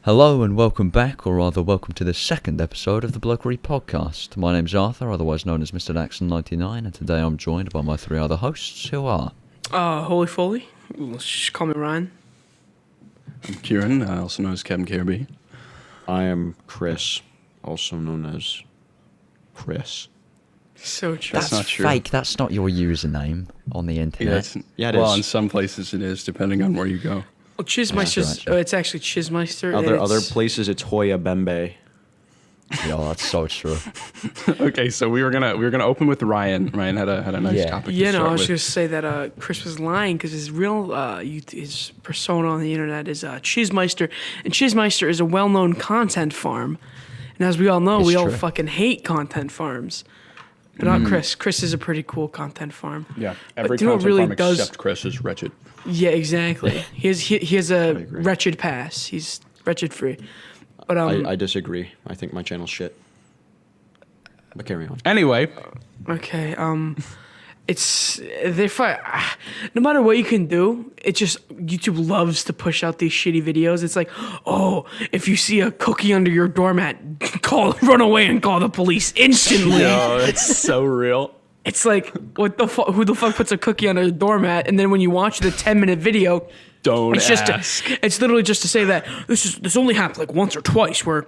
Hello and welcome back, or rather welcome to the second episode of the Blokery podcast. My name's Arthur, otherwise known as Mr. Daxon99, and today I'm joined by my three other hosts, who are... HolyFoley. Let's just call me Ryan. I'm Kieran, also known as Kevin Kirby. I am Chris, also known as Chris. So true. That's not true. fake, that's not your username on the internet. Yeah, it well, is. in some places it is, depending on where you go. Well, Chismeister's, it's actually Chismiester. Other places it's Hoya Bembe. Yeah, that's so true. Okay, so we were gonna open with Ryan. Ryan had a nice topic. Yeah, to no, start I was with. gonna say that Chris was lying because his real his persona on the internet is Chismeister, and Chismeister is a well-known content farm. And as we all know, It's we all true. fucking hate content farms. But not Chris. Chris is a pretty cool content farm. Yeah, every do you know what content really farm does- except Chris is wretched. Yeah, exactly. He has a agree. wretched pass. He's wretched free. But I disagree. I think my channel's shit. But carry on. Anyway, okay, it's no matter what you can do, it just YouTube loves to push out these shitty videos. It's like, oh, if you see a cookie under your doormat, run away and call the police instantly. no, it's so real. It's like, what the fuck? Who the fuck puts a cookie on a doormat? And then when you watch the 10-minute video, Don't it's just ask. it's literally just to say that this only happened like once or twice where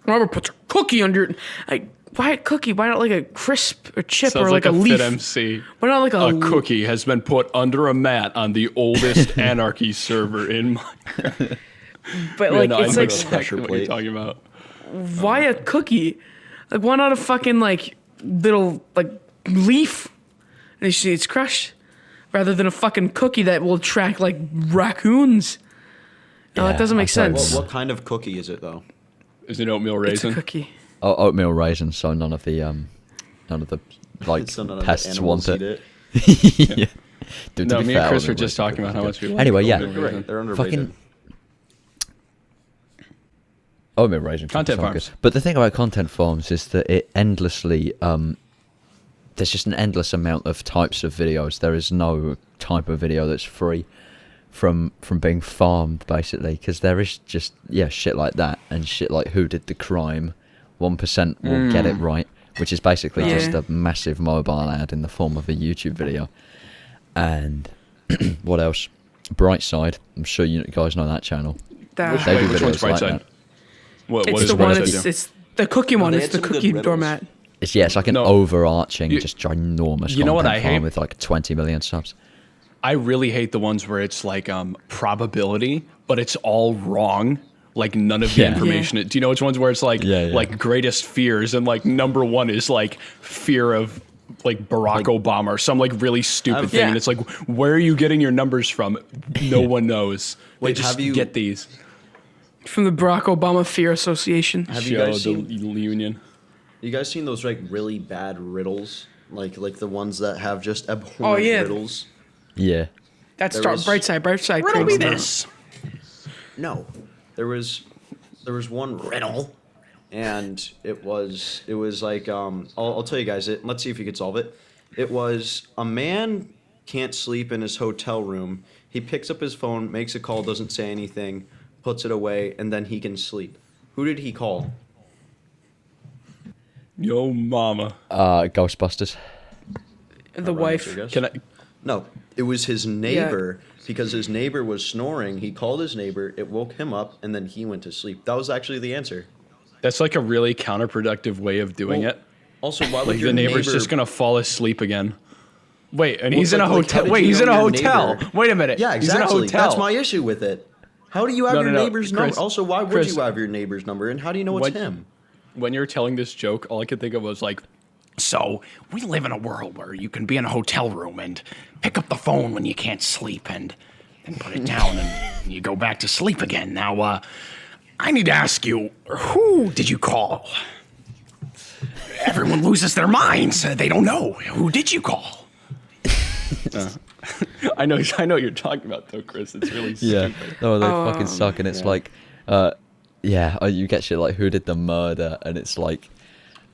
Robert puts a cookie under it. Like, why a cookie? Why not like a crisp or chip Sounds or like a fit leaf? MC. Why not like A cookie has been put under a mat on the oldest anarchy server in my... But Yeah, like, no, I it's know like, exactly what you're plate. talking about. why a cookie? Like, why not a fucking like little like leaf? And you see it's crushed, rather than a fucking cookie that will attract like raccoons. No, Yeah, that doesn't make I thought- sense. What kind of cookie is it, though? Is it oatmeal It's a raisin? cookie. Oatmeal raisins, so none of the like So none of the pests animals want eat it. Yeah. Dude, to No, be me fair, and Chris were oatmeal just raisins talking are about how pretty much we good. like Anyway, yeah. oatmeal raisin. They're underrated. Fucking oatmeal raisin Content sound farms. good. But the thing about content farms is that it endlessly there's just an endless amount of types of videos. There is no type of video that's free from being farmed, basically, because there is just shit like that and shit like who did the crime. 1% will get it right, which is basically Yeah. just a massive mobile ad in the form of a YouTube video. And what else? Brightside. I'm sure you guys know that channel. That, They do Which one's videos like Brightside? that. What it's is the one. Brightside do? It's the cookie one. they It's had the some good cookie riddles. doormat. It's like an No. overarching, You- just ginormous. you know what content I hate? farm with like 20 million subs. I really hate the ones where it's like probability, but it's all wrong. Like none of the Yeah. information. Do you know which ones where it's like Yeah. like greatest fears and like number one is like fear of like Barack Obama or some like really stupid thing, Yeah. and it's like where are you getting your numbers from? No one knows. Wait, they just have you- get these? From the Barack Obama Fear Association. Have you Show guys the seen? union. You guys seen those like really bad riddles? Like the ones that have just abhorrent Oh, yeah. riddles? Yeah. That's There Star was- Brightside. Brightside. Riddle me creates them. this. No, there was one riddle, and it was like I'll tell you guys it. Let's see if you can solve it. It was a man can't sleep in his hotel room. He picks up his phone, makes a call, doesn't say anything, puts it away, and then he can sleep. Who did he call? Yo, mama. Ghostbusters. The Right wife. answer, I guess. Can I? No, it was his neighbor because his neighbor was snoring. He called his neighbor. It woke him up, and then he went to sleep. That was actually the answer. That's like a really counterproductive way of doing Well, it. Also, why would Like your the neighbor's neighbor just gonna fall asleep again. Wait, and Well, he's in a like, how hotel. did Wait, you he's know in a your hotel. neighbor- Wait a minute. Yeah, He's in a exactly. hotel. That's my issue with it. How do you have No, your no, no. neighbor's Chris- number? Also, why would Chris- you have your neighbor's number? And how do you know it's What- him? When you're telling this joke, all I could think of was like, so we live in a world where you can be in a hotel room and pick up the phone when you can't sleep and then put it down and you go back to sleep again. Now, I need to ask you, who did you call? Everyone loses their minds. They don't know. Who did you call? I know what you're talking about though, Chris. It's really Yeah. stupid. No, they fucking suck, and it's like, you get shit like who did the murder, and it's like,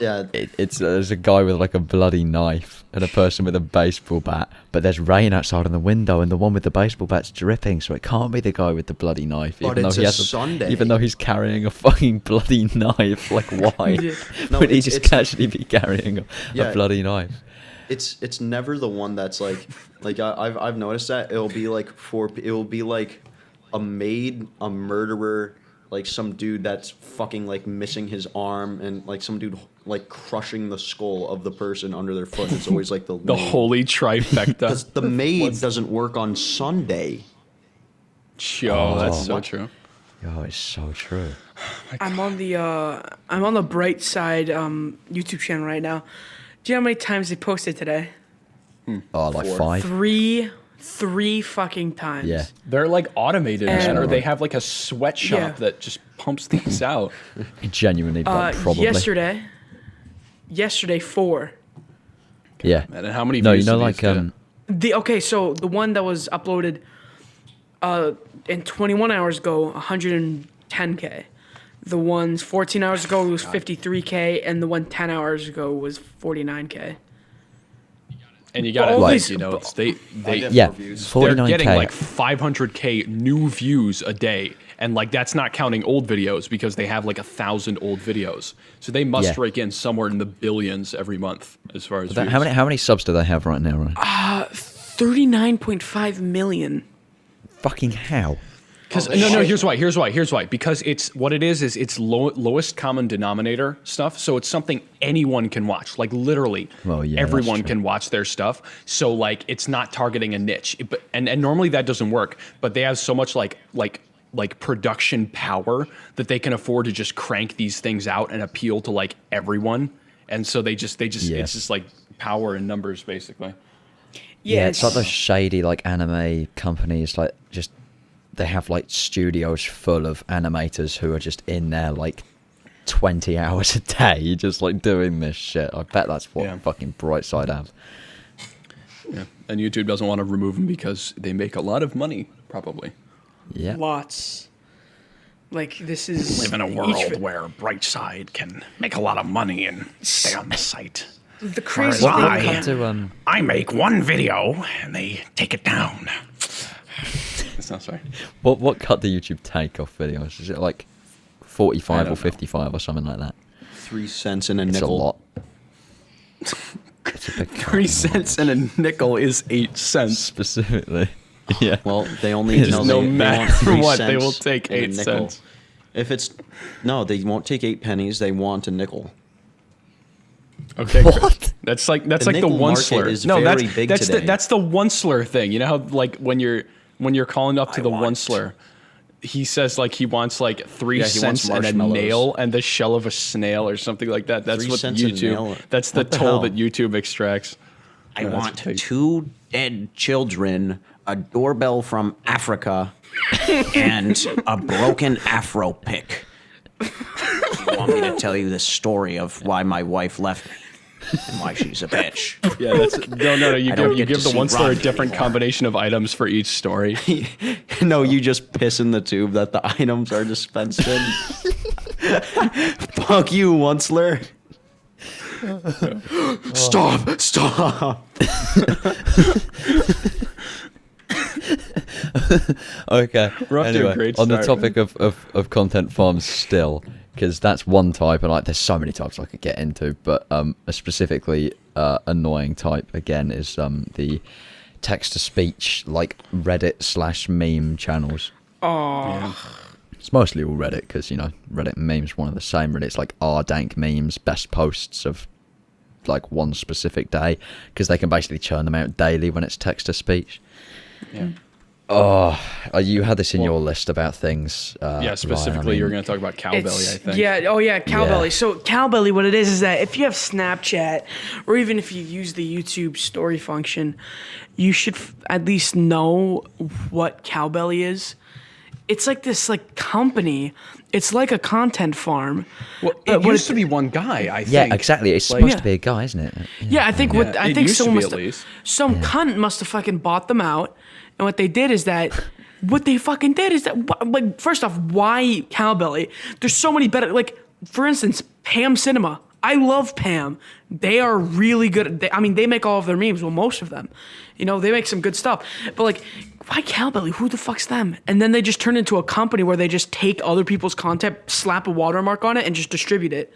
Yeah. There's a guy with like a bloody knife and a person with a baseball bat, but there's rain outside on the window, and the one with the baseball bat's dripping, so it can't be the guy with the bloody knife. But even it's though he a has Sunday. Even though he's carrying a fucking bloody knife, like why? Yeah. No, Would he it's- just it's- casually be carrying a Yeah. bloody knife? It's never the one that's like I've noticed that it'll be like a maid, a murderer, like some dude that's fucking like missing his arm, and like some dude like crushing the skull of the person under their foot. It's always like the The maid. holy trifecta. Because the maid doesn't work on Sunday. Yo, that's so what? true. Oh, it's so true. I'm on the Bright Side YouTube channel right now. Do you know how many times they posted today? Oh, like 4. 5? Three fucking times. Yeah. They're like automated, man, or And- they have like a sweatshop Yeah. that just pumps these out. Genuinely, like, probably. Yesterday 4. Yeah. Man, and how many No, views you know, do like, these get? So the one that was uploaded in 21 hours ago, 110K. The ones 14 hours ago was 53K, and the one 10 hours ago was 49K. And you gotta all think, these- you know, they get yeah, more views. they're 49K. getting like 500K new views a day, and like that's not counting old videos because they have like 1,000 old videos. So they must Yeah. rake in somewhere in the billions every month as far as views. How many subs do they have right now, Ryan? 39.5 million. Fucking how? Because no, here's why. Because it's what it is it's lowest common denominator stuff. So it's something anyone can watch. Like literally, Well, yeah, that's everyone true. can watch their stuff. So like it's not targeting a niche. And normally that doesn't work. But they have so much like production power that they can afford to just crank these things out and appeal to like everyone. And so they just Yeah. it's just like power in numbers basically. Yeah, it's like those shady like anime companies, like just they have like studios full of animators who are just in there like 20 hours a day, just like doing this shit. I bet that's what Yeah. fucking Brightside have. Yeah. And YouTube doesn't want to remove them because they make a lot of money, probably. Yeah. Lots. Like this is Live in a each world where Brightside can make a lot of money and stay on the site. the crazy What- thing. what Cut to, I make one video and they take it down. That's not sorry. what cut do YouTube take off videos? Is it like 45 I or don't know. 55 or something like that? 3 cents and a It's nickel. a lot. It's a big cut. 3 cents and a nickel is 8 cents. Specifically. Yeah. Well, they only Just no they want matter 3 what, they cents will take and a 8 nickel. cents. If it's no, they won't take 8 pennies. They want a nickel. Okay, Chris. What? That's like the nickel market Onceler. is No, very big that's today. that's the Onceler thing. You know how like when you're calling up to the Onceler, he says like he wants like 3 Yeah, he wants cents and a marshmallows. nail and the shell of a snail or something like that. That's 3 what cents a nail? YouTube. That's the What the toll hell? that YouTube extracts. I Yeah, that's want what they- 2 dead children, a doorbell from Africa, and a broken Afro pick. You want me to tell you the story of why my wife left me and why she's a bitch? Yeah, that's no. You I don't give get to the see Onceler a Rodney different anymore. combination of items for each story. No, you just piss in the tube that the items are dispensed in. Fuck you, Onceler. Stop. Okay. We're off to a Anyway, great on the start. topic of content farms still, because that's one type, and like there's so many types I could get into, but a specifically annoying type again is the text to speech, like Reddit / meme channels. Oh, It's mostly all Reddit because you know Reddit and memes one of the same. Really, it's like dank memes, best posts of like one specific day, because they can basically churn them out daily when it's text to speech. Yeah. Oh, you had this in your list about things. Yeah, specifically, you were going to talk about Cowbelly, I think. yeah. Oh yeah, Cowbelly. Yeah. So Cowbelly, what it is that if you have Snapchat or even if you use the YouTube story function, you should at least know what Cowbelly is. It's like this like company. It's like a content farm. Well, it what used to be one guy, I Yeah, think. exactly. It's Like- supposed Yeah. to be a guy, isn't it? Yeah, I think what Yeah, I it think used to someone be must at least. some cunt must have fucking bought them out, and what they did is that what they fucking did is that like first off, why Cowbelly? There's so many better like for instance, Pam Cinema. I love Pam. They are really good. They make all of their memes. Well, most of them. You know, they make some good stuff. But like, why Cowbelly? Who the fuck's them? And then they just turn into a company where they just take other people's content, slap a watermark on it, and just distribute it.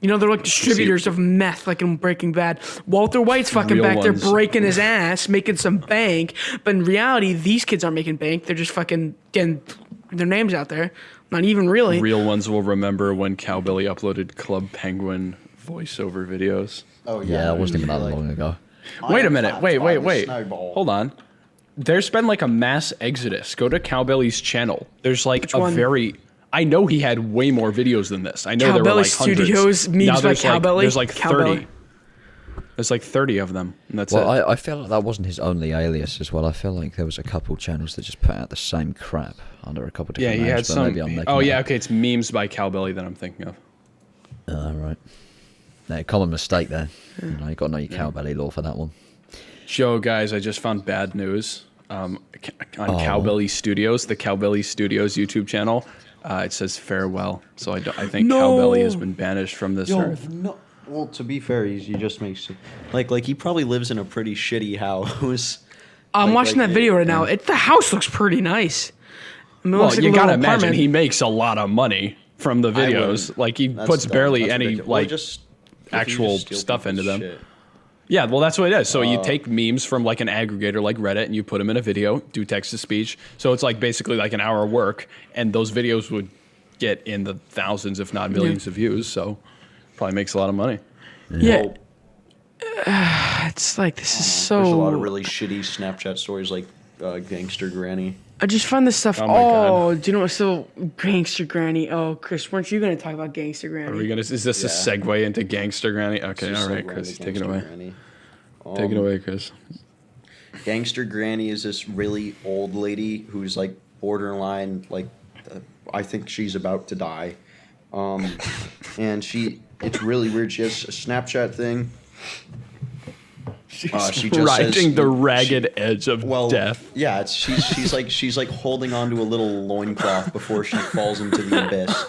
You know, they're like distributors of meth, like in Breaking Bad. Walter White's fucking Real back there ones. breaking his ass, making some bank. But in reality, these kids aren't making bank. They're just fucking getting their names out there. Not even really. Real ones will remember when Cowbelly uploaded Club Penguin voiceover videos. Oh Yeah, that wasn't even that long ago. Wait a minute. Wait. Hold on. There's been like a mass exodus. Go to Cowbelly's channel. There's like Which a one? very... I know he had way more videos than this. I know there were like Cowbelly hundreds. Studios, memes Now by there's Cowbelly. There's like 30. Cowbelly. There's like 30 of them. And that's Well, it. I feel like that wasn't his only alias as well. I feel like there was a couple channels that just put out the same crap under a couple Yeah, different he had names. But some... maybe I'm making Oh, that yeah, up. okay. It's memes by Cowbelly that I'm thinking of. Right. No, common mistake there. You know, you got to know your Cowbelly law for that one. Joe, guys, I just found bad news on Oh. Cowbelly Studios, the Cowbelly Studios YouTube channel. It says farewell. So I think No. Cowbelly has been banished from this earth. no. Well, to be fair, he just makes like he probably lives in a pretty shitty house. I'm Like- watching like that video right yeah. now. The house looks pretty nice. I mean, it Well, looks like you a little gotta imagine apartment. he makes a lot of money from the I videos. wouldn't. Like he That's puts dumb. barely That's any ridiculous. Well, like just- if you actual just steal stuff into people's them. shit. Yeah, well, that's what it is. So you take memes from like an aggregator like Reddit and you put them in a video, do text to speech. So it's like basically like an hour of work, and those videos would get in the thousands, if not millions, of views. So probably makes a lot of money. Yeah. Well, It's like, this is so... there's a lot of really shitty Snapchat stories like Gangster Granny. I just find this stuff... Oh my God. Do you know what's so... Gangster Granny. Oh, Chris, weren't you going to talk about Gangster Granny? Are we gonna? Is this a Yeah. segue into Gangster Granny? Okay, Just all right, like Chris, Gangster take it away. Granny. Take it away, Chris. Gangster Granny is this really old lady who's like borderline, like I think she's about to die, and it's really weird. She has a Snapchat thing. She just Riding says- the ragged edge of death. Yeah, she's like holding onto a little loincloth before she falls into the abyss.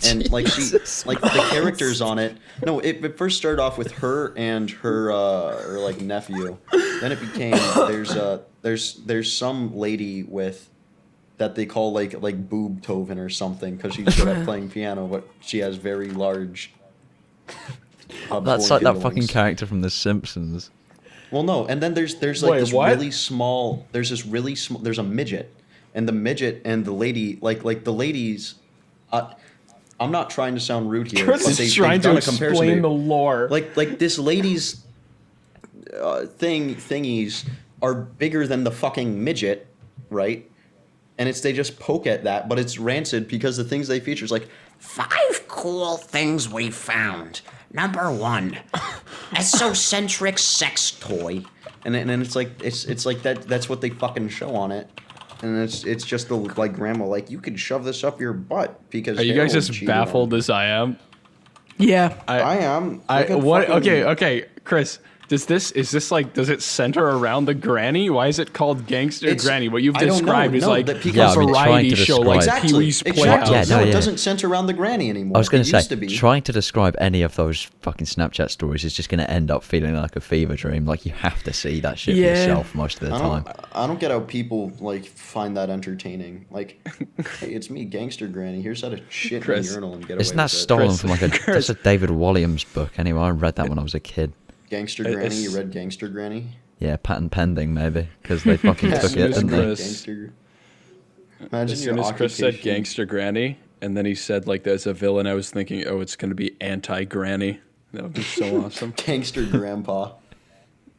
And like the characters on it. No, it first started off with her and her like nephew. Then it became there's some lady with that they call like Boobtoven or something because she's good at playing piano, but she has very large. That's like that boy fucking feelings. character from The Simpsons. Well, no, and then there's like Wait, this what? really small. There's this really small. There's a midget, and the midget and the lady like the ladies. I'm not trying to sound rude here, Chris but is they've trying done to a comparison. explain to- the lore. like this lady's thingies are bigger than the fucking midget, right? And they just poke at that, but it's rancid because the things they feature is like 5 cool things we found. Number 1, esocentric sex toy. and then it's like it's like that's what they fucking show on it. And it's just the like grandma like you could shove this up your butt because Are you guys heroin just cheated baffled on as I am? Yeah. I am. I Look at what? fucking- Okay, Chris. Does it center around the granny? Why is it called Gangster It's- Granny? What you've I don't know. described is No, like that because- Yeah, I a mean, trying variety to show, describe- like Exactly. Pee-wee's Exactly. Playhouse. Yeah, no, it yeah. doesn't center around the granny anymore. I was going It to say, used to be. trying to describe any of those fucking Snapchat stories is just going to end up feeling like a fever dream. Like, you have to see that shit for Yeah. yourself most of the time. I don't get how people like find that entertaining. Like, hey, it's me, Gangster Granny. Here's how to shit in Chris, a urinal and get Isn't away that with it. stolen Chris, from like a... Chris. That's a David Walliams book. Anyway, I read that when I was a kid. Gangster It's- Granny. You read Gangster Granny? Yeah, patent pending, maybe. Because they fucking took it, Chris. didn't they? Chris. Gangster. Imagine As your soon as Chris said occupation. Gangster Granny, and then he said like there's a villain, I was thinking, oh, it's gonna be anti-Granny. That would be so awesome. Gangster Grandpa.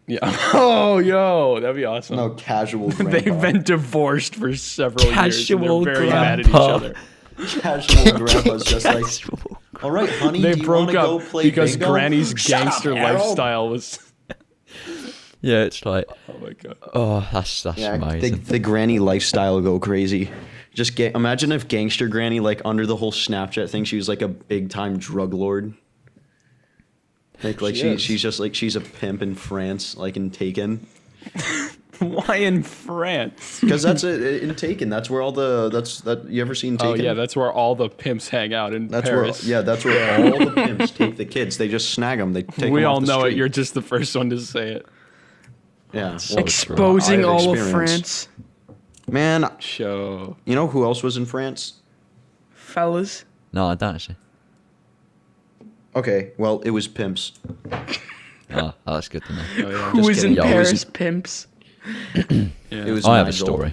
Yeah. Oh, yo, that'd be awesome. No, casual Grandpa. They've been divorced for several years. Casual And they're very mad at each grandpa. other. Casual Grandpa's just like, all right, honey, They do you broke want to go up play because bingo? Granny's Shut up, gangster Harold. lifestyle was. Yeah, it's like... Oh my god. Oh, that's Yeah, amazing. the granny lifestyle go crazy. Just imagine if Gangster Granny, like under the whole Snapchat thing, she was like a big time drug lord. Like She is. she's just like she's a pimp in France, like in Taken. Why in France? Because that's in Taken. That's where all that you ever seen Taken? Oh yeah, that's where all the pimps hang out in Paris. That's where all the pimps take the kids. They just snag them. They take We them all off the know street. it. You're just the first one to say it. Yeah. Exposing I have all of experience. France, Man, Show. you know who else was in France? fellas. No, I don't actually. Okay, well, it was pimps. Oh, that's good to know. Oh, yeah. Who is in kidding. Paris? Pimps. Yeah. It was I have a Nigel. story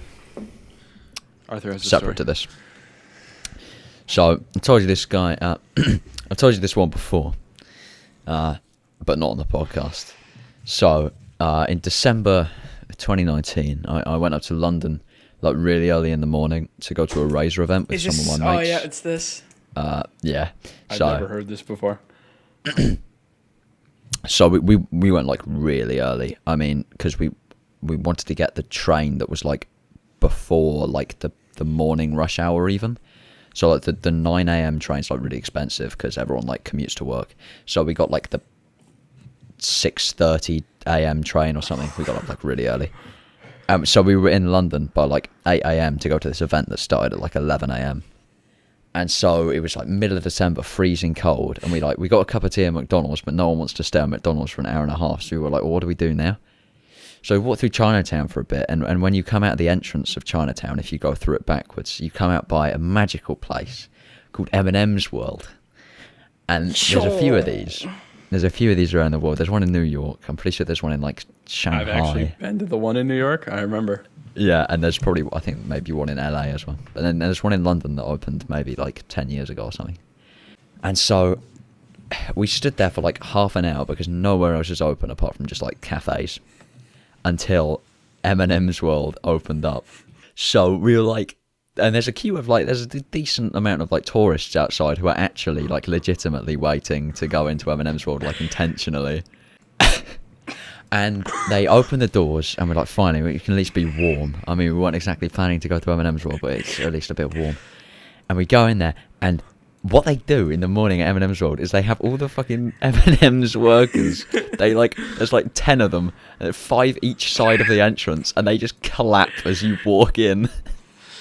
Arthur has a separate to story. this. So I told you this guy. I told you this one before, but not on the podcast. So in December 2019, I went up to London like really early in the morning to go to a Razor event with Is this? some of my Oh mates. yeah, it's this. Yeah. I've So never heard this before. So we went like really early. I mean, because we wanted to get the train that was like before like the morning rush hour even. So like the 9 a.m. train's like really expensive because everyone like commutes to work. So we got like the 6:30 a.m. train or something. We got up like really early. So we were in London by like 8 a.m. to go to this event that started at like 11 a.m. And so it was like middle of December, freezing cold, and we got a cup of tea at McDonald's, but no one wants to stay at McDonald's for an hour and a half. So we were like, well, what do we do now? So we walked through Chinatown for a bit, and when you come out the entrance of Chinatown, if you go through it backwards, you come out by a magical place called M&ms World. And there's a few of these. There's a few of these around the world. There's one in New York. I'm pretty sure there's one in like Shanghai. I've actually been to the one in New York. I remember. Yeah, and there's probably, I think, maybe one in LA as well. But then there's one in London that opened maybe like 10 years ago or something. And so we stood there for like half an hour because nowhere else is open apart from just like cafes until M&M's World opened up. So we were like, and there's a queue of like, there's a decent amount of like tourists outside who are actually like legitimately waiting to go into M&M's World, like intentionally. And they opened the doors, and we're like, finally, we can at least be warm. I mean, we weren't exactly planning to go to M&M's World, but it's at least a bit warm. And we go in there, and what they do in the morning at M&M's World is they have all the fucking M&M's workers. They like, there's like 10 of them, 5 each side of the entrance, and they just clap as you walk in.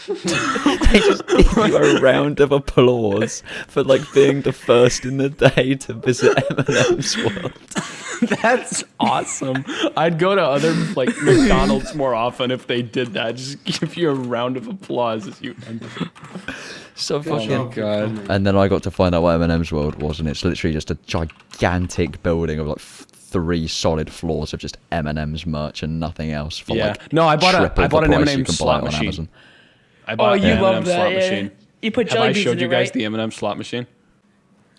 They just give you a round of applause for like being the first in the day to visit M&M's World. That's awesome. I'd go to other like McDonald's more often if they did that. Just give you a round of applause as you enter. So Oh fucking. my god. And then I got to find out what M&M's World was, and it's literally just a gigantic building of like 3 solid floors of just M&M's merch and nothing else. For Yeah. like No, I bought triple an the price M&M you can slot buy it on machine. Amazon. I bought you an love M&M that, slot yeah. machine. You put Have jelly I beans showed in you it, guys right? the M&M slot machine?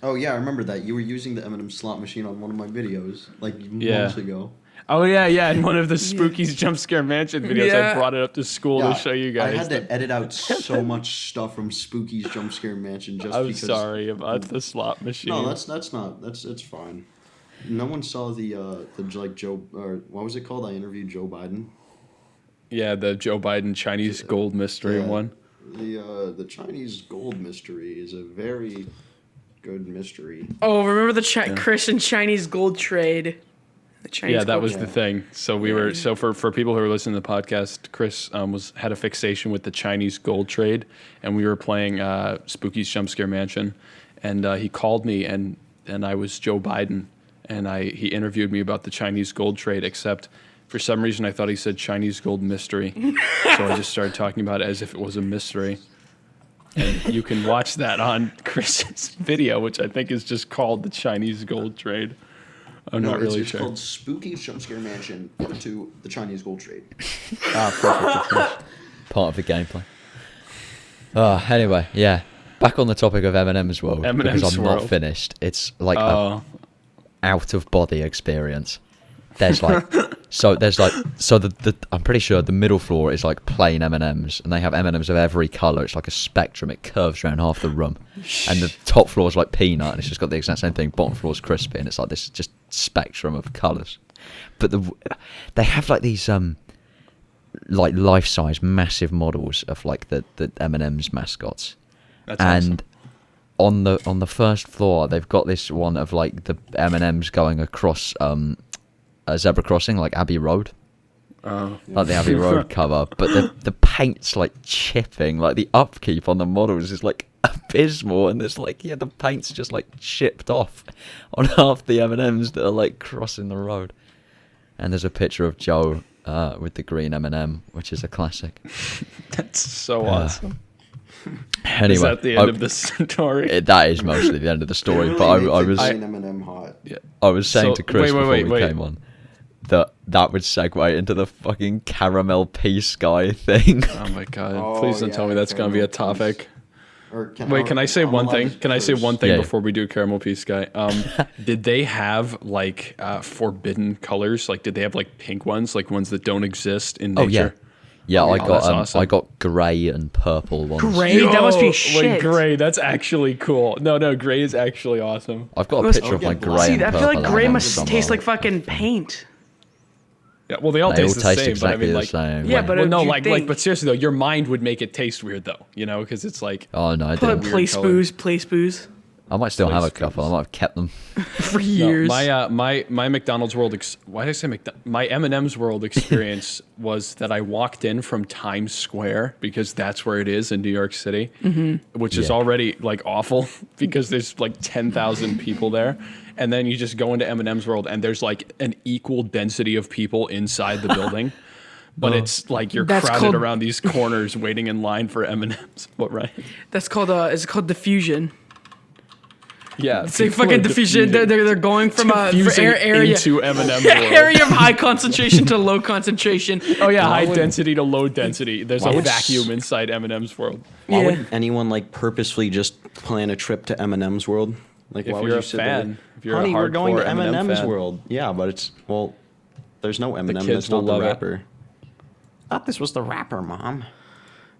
Oh yeah, I remember that. You were using the M&M slot machine on one of my videos like months ago. Oh yeah. In one of the Spooky's Jump Scare Mansion videos, I Yeah. brought it up to school to show you guys. I had to edit out so much stuff from Spooky's Jump Scare Mansion just I'm because. sorry about the slot machine. No, it's fine. No one saw the like Joe, or what was it called? I interviewed Joe Biden. Yeah, the Joe Biden Chinese gold mystery Yeah. one. The Chinese gold mystery is a very good mystery. Oh, remember the Chris and Chinese gold trade? The Chinese Yeah, that gold was trade. the thing. So we were for people who are listening to the podcast, Chris had a fixation with the Chinese gold trade, and we were playing Spooky's Jump Scare Mansion, and he called me and I was Joe Biden, and he interviewed me about the Chinese gold trade, except for some reason I thought he said Chinese gold mystery, so I just started talking about it as if it was a mystery. And you can watch that on Chris's video, which I think is just called the Chinese gold trade. I'm not really it's sure. called Spooky's Jump Scare Mansion Part 2, the Chinese gold trade. Perfect. Of course. Part of the gameplay. Anyway, yeah. Back on the topic of M&M's World, M&M's because I'm World. not finished. It's like a Oh, out of body experience. There's like, so the I'm pretty sure the middle floor is like plain M&Ms, and they have M&Ms of every colour. It's like a spectrum. It curves around half the room, and the top floor is like peanut, and it's just got the exact same thing. Bottom floor is crispy, and it's like this just spectrum of colours. But they have like these like life-size massive models of like the M&M's mascots, that's awesome. and on the first floor they've got this one of like the M&Ms going across a zebra crossing like Abbey Road, like the Abbey Road cover, but the paint's like chipping, like the upkeep on the models is like abysmal, and there's like the paint's just like chipped off on half the M&Ms that are like crossing the road. And there's a picture of Joe with the green M&M, which is a classic. That's so awesome. Anyway, Is that the end of the story? That is mostly the end of the story. But I was M&M hot. I was saying to Chris before we wait. came on that would segue into the fucking caramel peace guy thing. Oh my god! Please don't tell me that's gonna be a topic. Wait, can I say I'm one allowed thing? to Can I say curse. one thing Yeah. before we do Caramel Peace Guy? Did they have like forbidden colors? Like, did they have like pink ones, like ones that don't exist in nature? Yeah, I that's got awesome. I got grey and purple ones. Gray? That must be Yo, shit. Like gray, that's actually cool. No, gray is actually awesome. I've got a Must- picture of my Okay, grey See, and I purple. feel like gray M&Ms must somewhere. taste like fucking paint. Yeah, well, they all They all taste the taste same, but I exactly mean, the like, same. Yeah, but well, if no, you like, think- but seriously though, your mind would make it taste weird though, you know, because it's like Oh no, I Put didn't. place color. booze I might still have a Place couple. I might have kept them. for no, years. my McDonald's World. Why did I say my M&M's World experience was that I walked in from Times Square because that's where it is in New York City, which is Yeah. already like awful because there's like 10,000 people there, and then you just go into M&M's World and there's like an equal density of people inside the building. But it's like you're That's crowded called- around these corners waiting in line for M&M's. What, right? That's called it's called diffusion. Yeah. It's like people are fucking diffusion. diffusing- They're going from diffusing area into M&M's World. area of high concentration to low concentration. Oh yeah, high density to low density. There's a would- vacuum inside M&M's World. Why Yeah. would anyone like purposefully just plan a trip to M&M's World? Like, If why would you're you a sit there? fan, if you're a Honey, we're going hardcore to M&M M&M's fan. World. Yeah, but it's there's no M&M. kids That's not will the love it. rapper. Thought this was the rapper, Mom.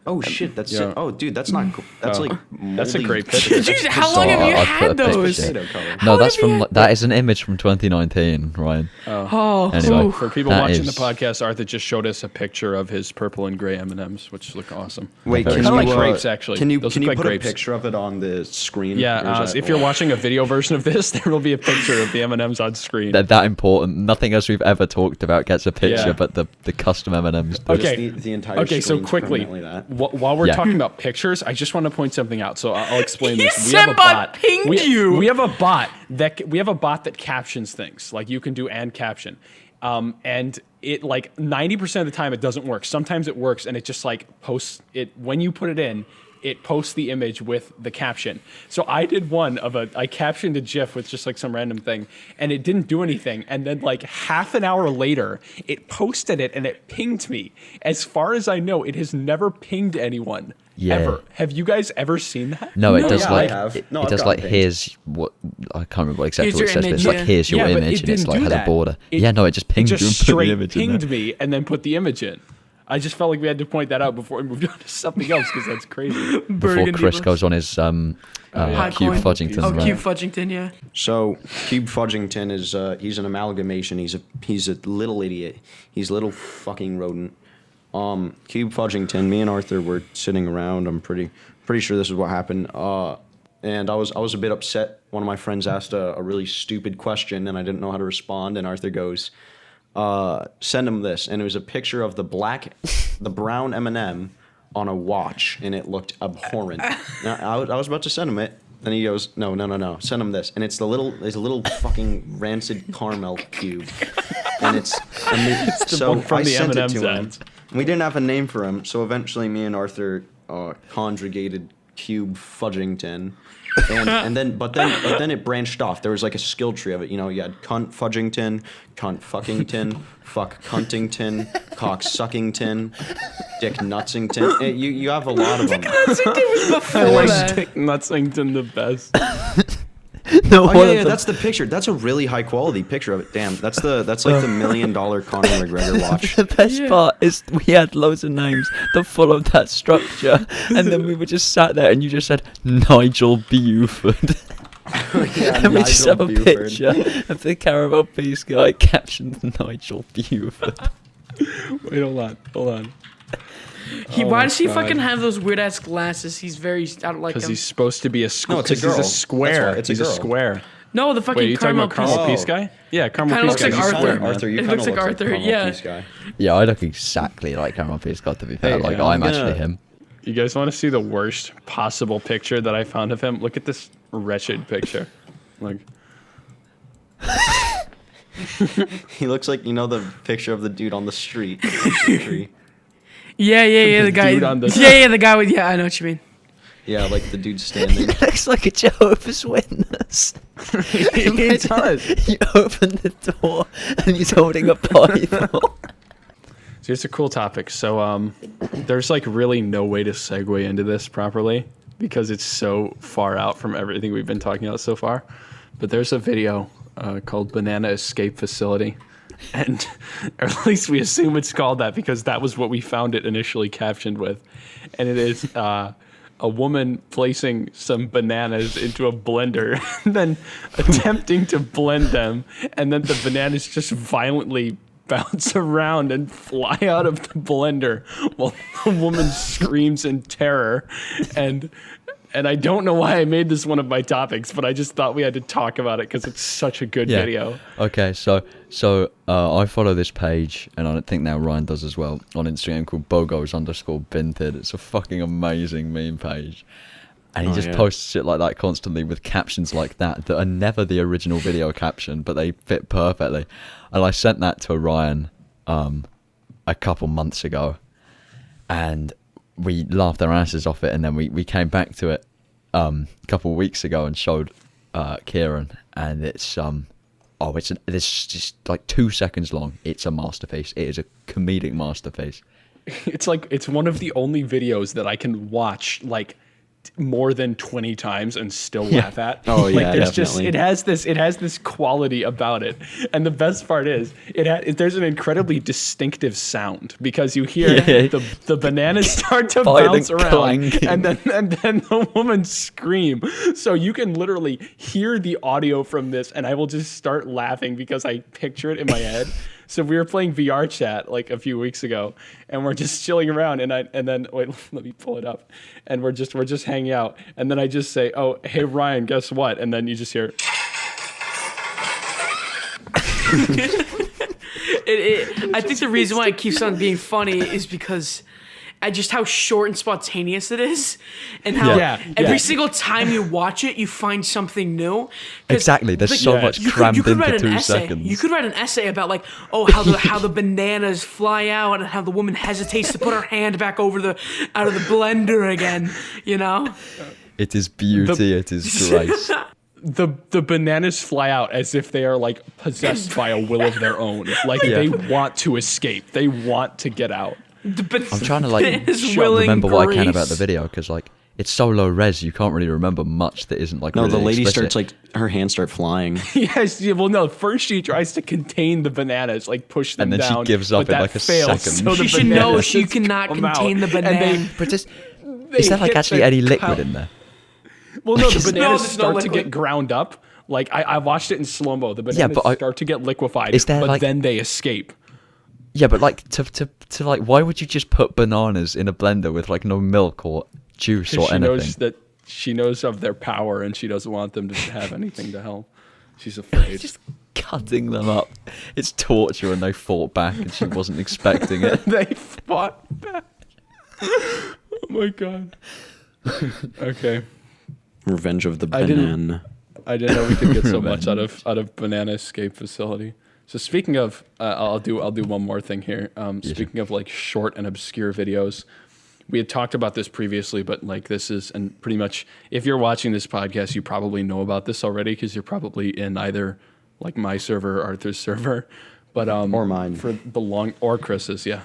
Oh shit, that's yeah. Oh dude, that's not cool. That's Oh. like That's a moldy great picture. Dude, how long have you I put a had picture. those? potato color. No, that's have you from had- that is an image from 2019, Ryan. Oh, Anyway. ooh. For people That watching is- the podcast, Arthur just showed us a picture of his purple and gray M&Ms, which look awesome. Wait, Very can Kinda you like grapes, actually. Can you Those can look you like put grapes. a picture of it on the screen? Or Yeah, is that- if you're watching a video version of this, there will be a picture of the M&Ms on screen. They're that important. Nothing else we've ever talked about gets a picture, Yeah. but the custom M&Ms do. Okay. the entire Okay, so screen's quickly, permanently that. while we're Yeah. talking about pictures, I just want to point something out. So I'll explain this. Sembot pinged you. We have a bot that captions things. Like you can do and caption, and it like 90% of the time it doesn't work. Sometimes it works, and it just like posts it when you put it in. It posts the image with the caption. So I did one of I captioned a GIF with just like some random thing, and it didn't do anything. And then like half an hour later, it posted it and it pinged me. As far as I know, it has never pinged anyone Yeah. ever. Have you guys ever seen that? No, it No, does yeah, like I have. it, No, it I've does gotten like pinged. here's what I can't remember exactly Here's what your it says, but it's image, like yeah. here's your Yeah, but image, it and it's didn't like do has a that. border. It- Yeah, no, it just It pinged you just and put the straight image in pinged there. me and then put the image in. I just felt like we had to point that out before we moved on to something else because that's crazy. Before Burgundy Chris books. goes on his High Cube coin. Fudgington. Oh, right? Cube Fudgington, yeah. So Cube Fudgington is he's an amalgamation. He's a little idiot. He's a little fucking rodent. Cube Fudgington. Me and Arthur were sitting around. I'm pretty sure this is what happened. And I was a bit upset. One of my friends asked a really stupid question, and I didn't know how to respond. And Arthur goes, "Send him this," and it was a picture of the brown M&M on a watch, and it looked abhorrent. Now, I was about to send him it, and he goes, "No, send him this," and it's a little fucking rancid caramel cube, and so one from I the sent it M&M's to him. ads. We didn't have a name for him, so eventually me and Arthur conjugated Cube Fudgington. And then it branched off. There was like a skill tree of it. You know, you had cunt Fudgington, cunt fuckington, fuck cuntington, cock suckington, dick nutsington. You have a lot of them. Before I like that. Dick Nutsington the best. No, Oh one yeah, of them- that's the picture. That's a really high quality picture of it. Damn, that's like the $1 million Conor McGregor watch. The best part is we had loads of names that followed that structure, and then we were just sat there, and you just said Nigel Buford, Yeah, and we just Nigel have a Buford. picture of the caramel peace guy captioned Nigel Buford. Wait, hold on. Why my does he God. fucking have those weird ass glasses? He's very. I don't like Because him. he's supposed to be a No, it's a girl. He's a square. That's why, it's a he's a girl. square. No, the fucking Wait, you talking caramel about caramel piece. peace guy? Yeah, caramel Kinda piece looks guy. like He's Arthur. fine. Arthur, you It kinda looks like look Arthur, Caramel yeah. Peace guy. Yeah, I look exactly like Caramel Peace God, to be fair. Hey, Like, yeah, I'm I'm actually gonna- him. You guys want to see the worst possible picture that I found of him? Look at this wretched picture. Like, He looks like, the picture of the dude on the street. next to the tree. Yeah, the guy. dude on the- Yeah, the guy with. Yeah, I know what you mean. Yeah, like the dude standing. Looks like a Jehovah's Witness. it does. You open the door and he's holding a Bible. So here's a cool topic. So there's like really no way to segue into this properly because it's so far out from everything we've been talking about so far. But there's a video called Banana Escape Facility. And or at least we assume it's called that because that was what we found it initially captioned with. And it is a woman placing some bananas into a blender and then attempting to blend them. And then the bananas just violently bounce around and fly out of the blender while the woman screams in terror. And I don't know why I made this one of my topics, but I just thought we had to talk about it because it's such a good video. Okay, so I follow this page, and I think now Ryan does as well, on Instagram called Bogos_Binted. It's a fucking amazing meme page. And he just posts shit like that constantly with captions like that are never the original video caption, but they fit perfectly. And I sent that to Ryan a couple months ago, and we laughed our asses off it, and then we came back to it a couple of weeks ago and showed Kieran, and it's just like 2 seconds long. It's a masterpiece. It is a comedic masterpiece. It's one of the only videos that I can watch like more than 20 times and still laugh at. Oh, yeah, there's definitely. it has this quality about it. And the best part is there's an incredibly distinctive sound because you hear the bananas start to bounce around clanking. and then the woman scream. So you can literally hear the audio from this and I will just start laughing because I picture it in my head. So we were playing VR chat like a few weeks ago, and we're just chilling around, and then wait, let me pull it up, and we're just hanging out, and then I just say, "Oh, hey Ryan, guess what?" And then you just hear. I think the reason why it keeps on being funny is because at just how short and spontaneous it is, and how every single time you watch it, you find something new. 'Cause, Exactly, there's so much crammed into 2 seconds. You could write an essay about like, how the bananas fly out and how the woman hesitates to put her hand back out of the blender again. You know, It is beauty, it is grace. The bananas fly out as if they are like possessed by a will of their own. Like they want to escape. They want to get out. I'm trying to remember what I can about the video, because like it's so low res, you can't really remember much that isn't like. No, really the lady explicit. starts like her hands start flying. Yes, well, no. First, she tries to contain the bananas, like push them And then she down. gives up but in that like a fails, second. So the She should know bananas she just cannot come out, contain the and banana. But is they there like hit actually the any liquid cow- in there? Well, no, the there's bananas no start to liquid. get ground up. Like I watched it in slow mo. The bananas but start to get liquefied, is there, but like- then they escape. Yeah, but like to like, why would you just put bananas in a blender with like no milk or juice or She anything? knows that she knows of their power, and she doesn't want them to have anything to help. She's afraid. Just cutting them up. It's torture, and they fought back, and she wasn't expecting it. They fought back. Oh my god. Okay. Revenge of the I didn't- banana. I didn't know we could get so much out of Banana Escape Facility. So speaking of, I'll do one more thing here. Speaking of like short and obscure videos, we had talked about this previously, but like this is, and pretty much if you're watching this podcast, you probably know about this already because you're probably in either like my server or Arthur's server, but Or mine. for the or Chris's. Yeah,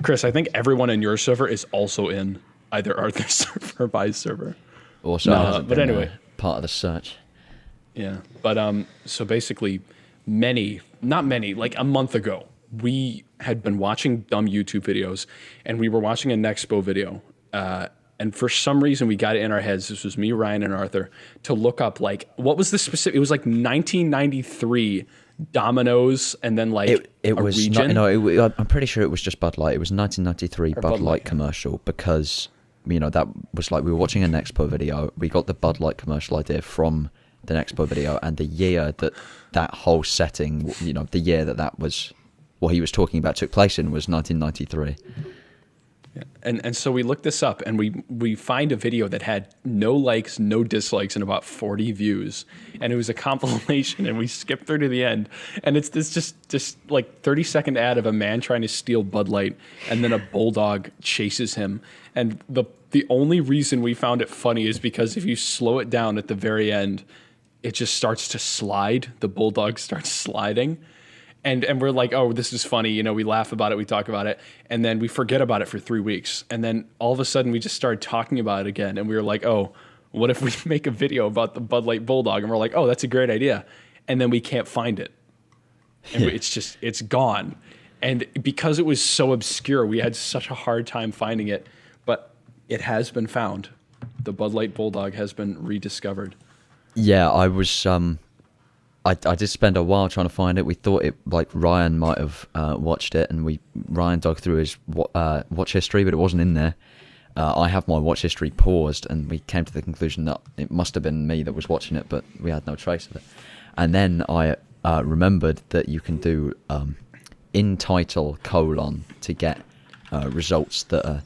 Chris, I think everyone in your server is also in either Arthur's server or my server. Also, No, hasn't but been, anyway. part of the search. Yeah, but so basically, not many, like a month ago, we had been watching dumb YouTube videos, and we were watching a Nexpo video, and for some reason we got it in our heads. This was me, Ryan, and Arthur to look up like what was the specific. It was like 1993 Domino's, and then like It a was region. I'm pretty sure it was just Bud Light. It was 1993 Bud Bud Light Light, yeah. commercial, because that was like we were watching a Nexpo video. We got the Bud Light commercial idea from Expo video, and the year that whole setting, the year that was what he was talking about took place in was 1993. Yeah. And so we looked this up, and we find a video that had no likes, no dislikes, and about 40 views. And it was a compilation, and we skipped through to the end. And it's this just like 30-second ad of a man trying to steal Bud Light, and then a bulldog chases him. And the only reason we found it funny is because if you slow it down at the very end, it just starts to slide. The bulldog starts sliding. And we're like, oh, this is funny. We laugh about it. We talk about it. And then we forget about it for 3 weeks. And then all of a sudden we just started talking about it again. And we were like, oh, what if we make a video about the Bud Light Bulldog? And we're like, oh, that's a great idea. And then we can't find it. And it's gone. And because it was so obscure, we had such a hard time finding it. But it has been found. The Bud Light Bulldog has been rediscovered. Yeah, I was... I did spend a while trying to find it. We thought Ryan might have watched it, and Ryan dug through his watch history, but it wasn't in there. I have my watch history paused, and we came to the conclusion that it must have been me that was watching it, but we had no trace of it. And then I remembered that you can do in title : to get results that are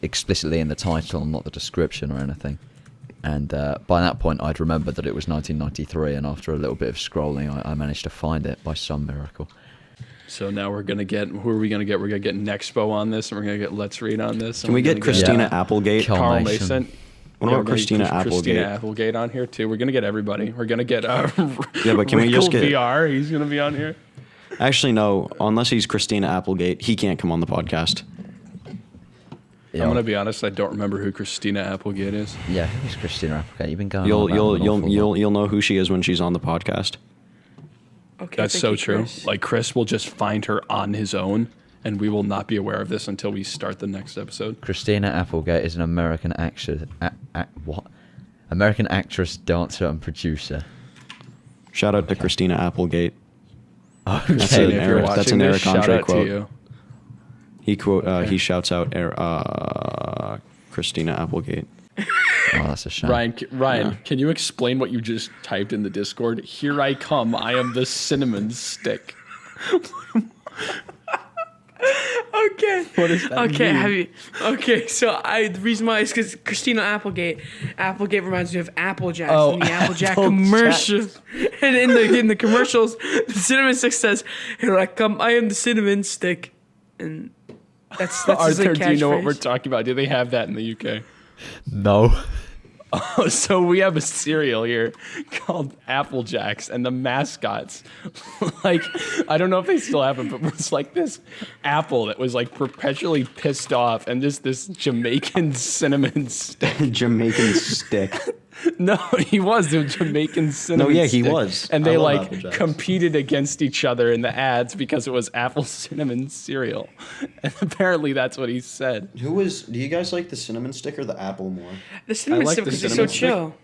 explicitly in the title, not the description or anything. And by that point, I'd remembered that it was 1993, and after a little bit of scrolling, I managed to find it by some miracle. So now we're going to get, who are we going to get? We're going to get Nexpo on this, and we're going to get Let's Read on this. Can we get Christina Applegate? Carl Mason. What about Christina Applegate? Christina Applegate on here, too. We're going to get everybody. We're going to get yeah, but can we just get... VR, he's going to be on here. Actually, no. Unless he's Christina Applegate, he can't come on the podcast. Yeah. I'm gonna be honest. I don't remember who Christina Applegate is. Yeah, who's Christina Applegate? You've been going. You'll know who she is when she's on the podcast. Okay, that's so true. Like Chris will just find her on his own, and we will not be aware of this until we start the next episode. Christina Applegate is an American actress. American actress, dancer, and producer. Shout out to Christina Applegate. Okay. That's an Eric Andre quote. To you. He shouts out Christina Applegate. Oh, that's a shame. Ryan, yeah. Can you explain what you just typed in the Discord? Here I come. I am the cinnamon stick. Okay. What does that mean? So the reason why is because Christina Applegate reminds me of Applejack in the Applejack Applejack. commercial. And in the commercials, the cinnamon stick says, "Here I come. I am the cinnamon stick." And that's Arthur, his do you know what catchphrase. we're talking about? Do they have that in the UK? No. Oh, so we have a cereal here called Apple Jacks, and the mascots, like, I don't know if they still have them, but it's like this apple that was like perpetually pissed off, and just this Jamaican cinnamon stick. Jamaican stick. No, he was the Jamaican cinnamon stick. He was. And they Apple like Jacks. competed against each other in the ads because it was apple cinnamon cereal. And apparently that's what he said. Do you guys like the cinnamon stick or the apple more? The cinnamon like stick the because it's so cinnamon stick. chill.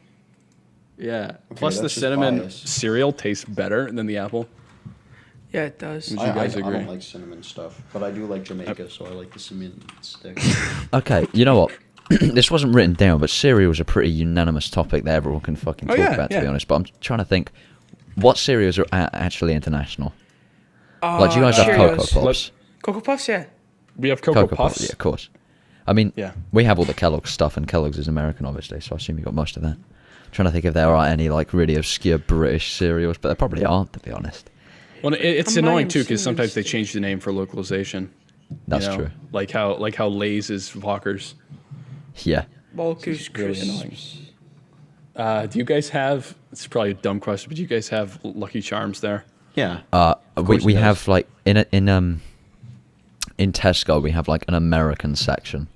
Yeah. Okay, Plus the that's just cinnamon bias. cereal tastes better than the apple. Yeah, it does. Would you guys I agree? don't like cinnamon stuff, but I do like Jamaica, so I like the cinnamon stick. Okay, you know what? This wasn't written down, but cereal is a pretty unanimous topic that everyone can fucking talk about, to be honest. But I'm trying to think, what cereals are actually international? Like, do you guys have Cocoa Cheerios. Pops? Cocoa Puffs, yeah. We have Cocoa Puffs. Yeah, of course. I mean, Yeah. we have all the Kellogg's stuff, and Kellogg's is American, obviously, so I assume you got most of that. I'm trying to think if there are any, like, really obscure British cereals, but there probably aren't, to be honest. Well, it's I'm annoying buying too because cinnamon sometimes they stick. change the name for localization. That's true. Like how Lay's is Walkers. Yeah. Walker's Really Crisps. annoying. Do you guys have? It's probably a dumb question, but do you guys have Lucky Charms there? Yeah. We have, like, in Tesco, we have, like, an American section.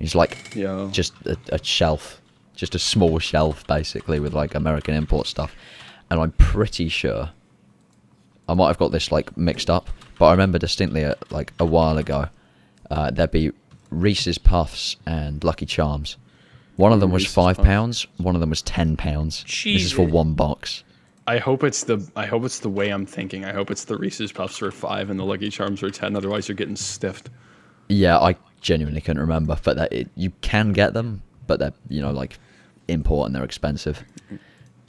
It's like Yeah. just a shelf, just a small shelf, basically, with, like, American import stuff. And I'm pretty sure, I might have got this, like, mixed up, but I remember distinctly, like, a while ago, there'd be Reese's Puffs and Lucky Charms. One of them was Reese's £5, one of them was £10. This is for Jesus. one box. I hope it's the way I'm thinking. I hope it's the Reese's Puffs for $5 and the Lucky Charms for $10. Otherwise, you're getting stiffed. Yeah, I genuinely couldn't remember, but you can get them, but they're, like, import and they're expensive.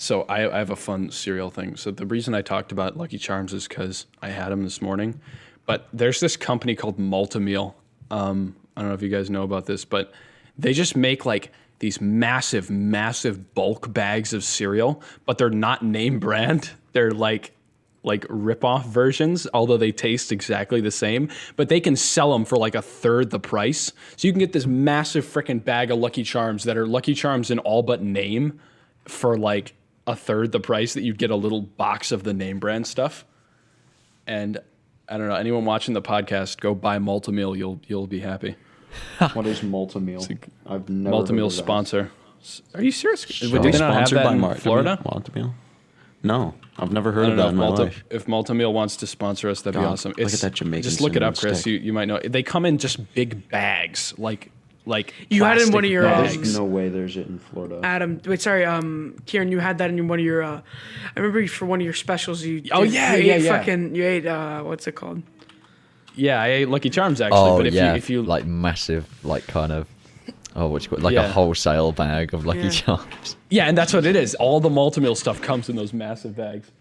So I have a fun cereal thing. So the reason I talked about Lucky Charms is because I had them this morning. But there's this company called Multimeal. I don't know if you guys know about this, but they just make like these massive, massive bulk bags of cereal, but they're not name brand. They're like rip-off versions, although they taste exactly the same. But they can sell them for like a third the price. So you can get this massive freaking bag of Lucky Charms that are Lucky Charms in all but name for like a third the price that you'd get a little box of the name brand stuff. And I don't know, anyone watching the podcast, go buy Multimeal. You'll be happy. What is Multimeal? I've never heard of Multimeal that. sponsor. Are you serious? So- Would they not have Sponsored that by in Multimeal? Florida? Multimeal? No, I've never I heard don't of know that in my life. if Multimeal wants to sponsor us, that'd be God, awesome. look at that Jamaican Just look it up, cinnamon Chris. stick. You might know. They come in just big bags, like You had it in one of plastic your, bags. There's no way there's it in Florida. Adam, wait, sorry, Kieran, you had that in one of your. I remember for one of your specials. You Oh, yeah, you yeah, ate yeah. Fucking, you ate what's it called? Yeah, I ate Lucky Charms actually. Oh but if you like massive, like kind of, what you call it? Like Yeah. a wholesale bag of Lucky Yeah. Charms. yeah, and that's what it is. All the Multimeal stuff comes in those massive bags.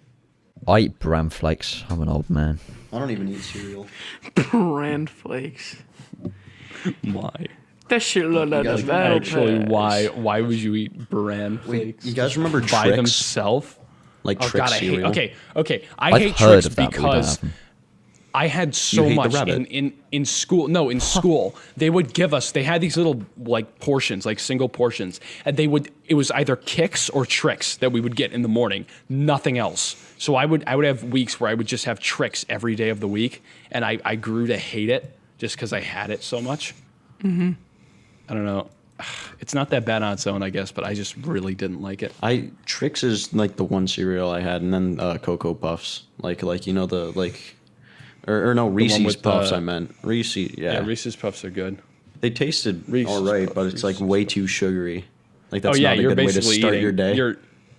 I eat bran flakes. I'm an old man. I don't even eat cereal. Brand flakes. Why? That shit look like guys a battle Actually, pass. why would you eat bran Wait, flakes you guys remember by Trix? themselves? Like Oh Trix God, I hate. cereal? Okay. I I've hate heard Trix of that, but we don't because have them. I had so hate the much rabbit. in school. No, in school they would give us. They had these little like portions, like single portions, and it was either Kix or Trix that we would get in the morning. Nothing else. So I would have weeks where I would just have Trix every day of the week, and I grew to hate it just because I had it so much. Mm-hmm. I don't know. It's not that bad on its own, I guess, but I just really didn't like it. Trix is like the one cereal I had, and then Cocoa Puffs, like you know the like, or no Reese's with Puffs. the- I meant Reese's. Yeah, Yeah, Reese's Puffs are good. they tasted Reese's all right, Puffs, but it's like Reese's way too sugary. Like Oh that's yeah, not a you're good way to basically start eating your day.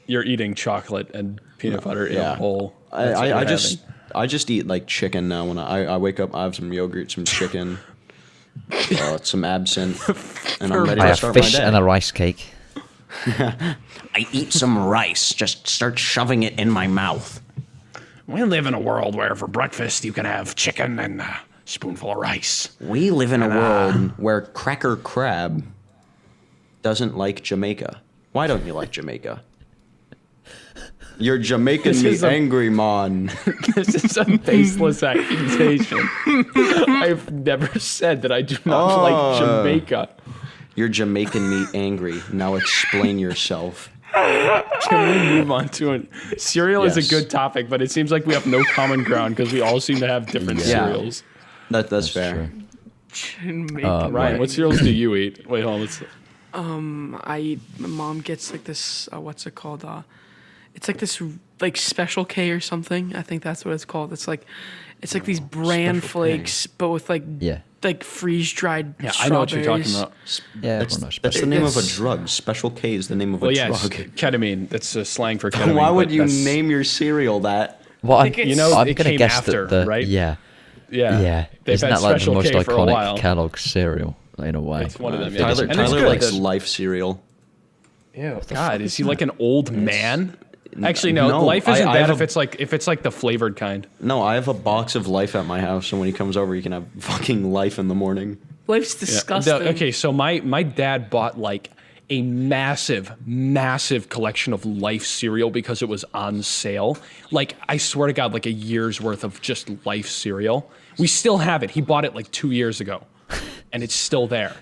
You're eating chocolate and peanut butter in yeah. a bowl. That's what I you're just having. I just eat like chicken now. When I wake up, I have some yogurt, some chicken, some absinthe, and I'm ready I to have start my fish day. and a rice cake. I eat some rice, just start shoving it in my mouth. We live in a world where for breakfast you can have chicken and a spoonful of rice. We live in a world where Cracker Crab doesn't like Jamaica. Why don't you like Jamaica? You're Jamaican This me is a- angry, man. This is a baseless accusation. I've never said that I do not Oh. like Jamaica. You're Jamaican me angry. Now explain yourself. Can we move on to it? Cereal is a Yes. good topic, but it seems like we have no common ground because we all seem to have different Yeah. cereals. That's fair. Ryan, what cereals do you eat? Wait, hold on. Let's, I eat. My mom gets like this. What's it called? It's like this like Special K or something. I think that's what it's called. It's like these bran Special K. flakes, but with like Yeah. freeze dried. yeah, I know what you're talking about. Yeah, That's, everyone knows that's the special. name of a It's- drug. Special K is the name of a Well, yeah, drug. ketamine. That's a slang for ketamine. Why would but you that's- name your cereal that? Well, think it's- know, I'm it gonna came guess after, that right? Yeah, Yeah, They've Isn't had that like the Special most K for a while. iconic Kellogg's cereal in a way? It's one of them. Yeah. Tyler, And it's Tyler good. likes There's- Life cereal. Ew, God, is he like an old man? Actually, no. No, Life isn't I bad have if it's like the flavored kind. No, I have a box of Life at my house, and when he comes over, he can have fucking Life in the morning. Life's Yeah. disgusting. Okay, so my dad bought like a massive collection of Life cereal because it was on sale. Like, I swear to God, like a year's worth of just Life cereal. We still have it. He bought it like 2 years ago, and it's still there.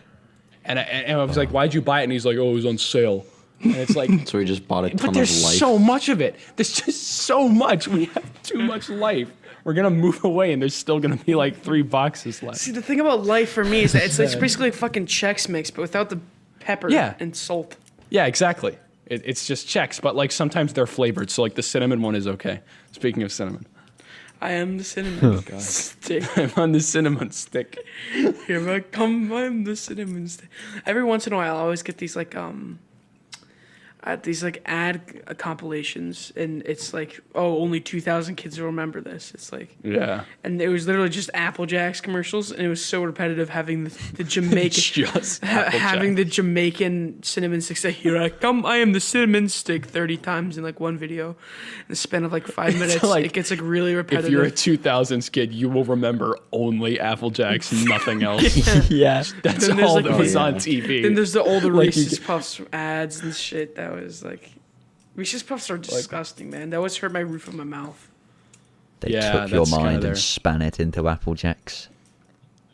And I was like, "Why'd you buy it?" And he's like, "Oh, it was on sale." And it's like, So he just bought a ton but of there's Life. so much of it. There's just so much. We have too much Life. We're gonna move away, and there's still gonna be like 3 boxes left. See, the thing about Life for me is that it's basically like fucking Chex Mix, but without the pepper Yeah. and salt. Yeah, exactly. It's just Chex, but like sometimes they're flavored. So like the cinnamon one is okay. Speaking of cinnamon, I am the cinnamon stick. I'm on the cinnamon stick. Here I come, I'm the cinnamon stick. Every once in a while, I always get these like these like ad compilations, and it's like, oh, only 2,000 kids will remember this. It's like, Yeah. and it was literally just Apple Jacks commercials, and it was so repetitive having the Jamaican Just Apple having Jacks. the Jamaican cinnamon stick say, "Here I come, I am the cinnamon stick," 30 times in like one video, in the span of like 5 minutes. like, it gets like really repetitive. If you're a 2000s kid, you will remember only Apple Jacks, nothing else. Yeah. That's Then there's, all like, that was yeah. on TV. Then there's the older Like, you Reese's Puffs ads and shit. That was like, Reese's Puffs are disgusting, man. That always hurt my roof of my mouth. They Yeah, took your that's kinda mind there. and span it into Apple Jacks.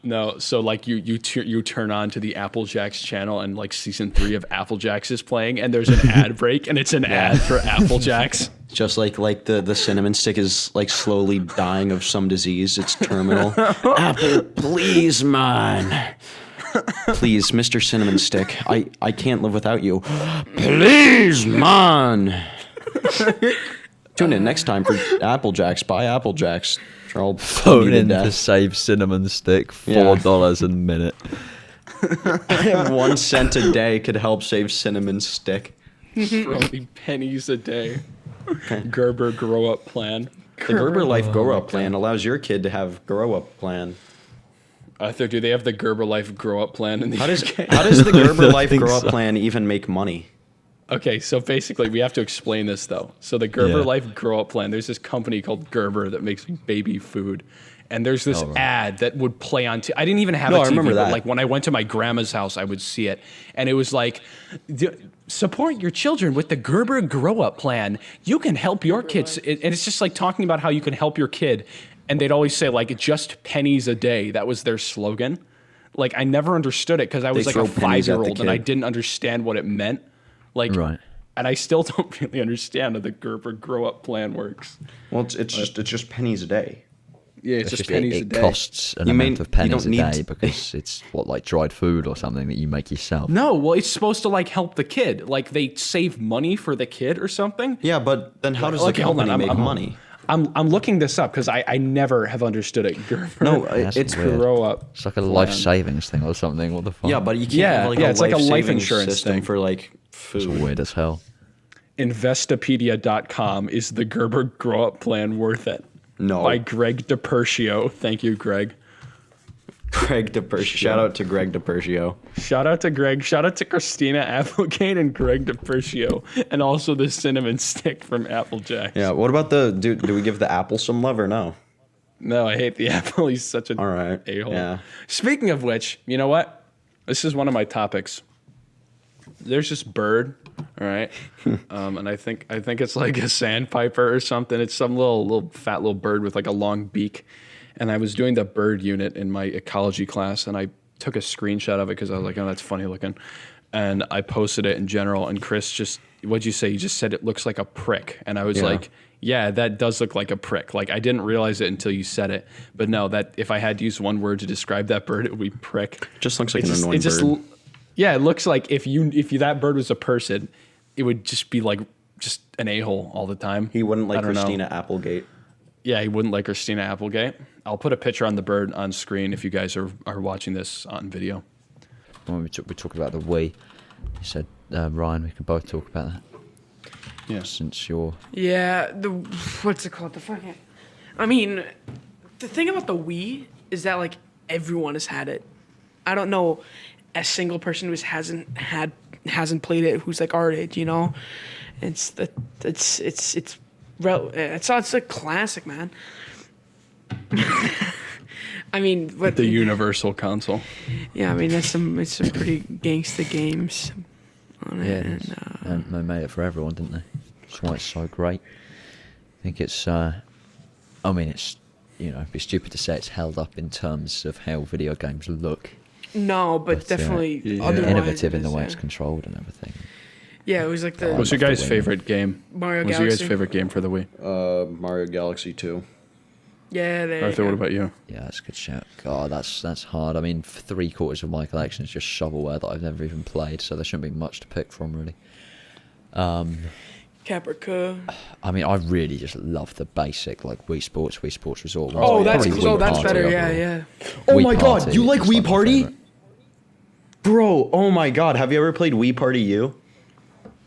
No, so like you turn on to the Apple Jacks channel and like season 3 of Apple Jacks is playing and there's an ad break and it's an ad for Apple Jacks. Just like the cinnamon stick is like slowly dying of some disease. It's terminal. Apple, please, man. Please, Mr. Cinnamon Stick. I can't live without you. Please, man. Tune in next time for Apple Jacks. Buy Apple Jacks. They're all Phone needed in to death. save cinnamon stick, Yeah. $4 a minute. 1 cent a day could help save cinnamon stick. For only pennies a day. Gerber grow up plan. The Gerber Life Grow Up Plan allows your kid to have grow up plan. Do they have the Gerber Life grow up plan in the How does UK? how does the Gerber Life think Grow Up so. Plan even make money? Okay, so basically we have to explain this though. So the Gerber Yeah. Life Grow Up Plan, there's this company called Gerber that makes baby food. And there's this Oh, right. ad that would play on I didn't even have No, a I TV, remember but that. like when I went to my grandma's house, I would see it. And it was like, support your children with the Gerber Grow Up Plan. You can help your kids. And it's just like talking about how you can help your kid. And they'd always say like just pennies a day. That was their slogan. Like I never understood it because I was like a throw pennies at the 5-year-old and I kid. didn't understand what it meant. Like, Right. and I still don't really understand how the Gerber Grow Up Plan works. Well, it's just pennies a day. Yeah, it's just pennies a it day. costs an You amount mean- of you pennies don't a need day to- because it's what, like dried food or something that you make yourself. No, well, it's supposed to like help the kid. Like they save money for the kid or something. Yeah, but then how does the Okay, hold on, company I'm- make I'm- money? I'm looking this up because I never have understood it. Gerber No, That's it's weird. Grow Up. It's like a Plan. life savings thing or something. What the fuck? yeah, but you can't Yeah, have like yeah, a it's like a life life-saving insurance system thing. for like it's food. weird as hell. Investopedia.com is the Gerber Grow Up Plan worth it? No. By Greg DePercio. Thank you, Greg. Greg DePercio. Shout out to Greg DePercio. Shout out to Greg. Shout out to Christina Applegate and Greg DePercio. And also the cinnamon stick from Applejack. Yeah. What about do we give the apple some love or no? No, I hate the apple. He's such an All right. a-hole. Yeah. Speaking of which, you know what? This is one of my topics. There's this bird, all right, and I think it's like a sandpiper or something. It's some little fat little bird with like a long beak. And I was doing the bird unit in my ecology class, and I took a screenshot of it because I was like, oh, that's funny looking. And I posted it in general, and Chris just, what'd you say? You just said it looks like a prick. And I was Yeah. like, yeah, that does look like a prick. Like I didn't realize it until you said it. But no, that if I had to use one word to describe that bird, it would be prick. Just looks like It an just- annoying it just bird. l- Yeah, it looks like if that bird was a person, it would just be like just an a-hole all the time. He wouldn't I like don't know. Christina Applegate. Yeah, he wouldn't like Christina Applegate. I'll put a picture on the bird on screen if you guys are watching this on video. When we talked about the Wii, you said, Ryan, we can both talk about that. Yeah. Since you're... Yeah, what's it called? The fucking. I mean, the thing about the Wii is that like everyone has had it. I don't know a single person who hasn't played it who's like our age, you know. It's a classic, man. I mean, what The universal console. yeah, I mean it's some pretty gangsta games on it. Yeah, and, they made it for everyone, didn't they? That's why it's so great. I think it's... I mean, it's... it'd be stupid to say it's held up in terms of how video games look. no, but But, definitely yeah. otherwise Innovative it in the is, way yeah. it's controlled and everything. Yeah, it was like the What's your love the guys' Wii. favorite game? Mario What's your guys' Galaxy. favorite game for the Wii? Mario Galaxy 2. Yeah, there. Arthur, what about you? Yeah, that's a good shout. God, that's hard. I mean, 3/4 of my collection is just shovelware that I've never even played, so there shouldn't be much to pick from, really. Caprica. I mean, I really just love the basic, like Wii Sports Resort. ones. Oh, that's Probably cool. Wii that's Party better. overall. Yeah. Oh Wii my god, Party you like is Wii my Party? favourite. Bro, oh my god, have you ever played Wii Party U?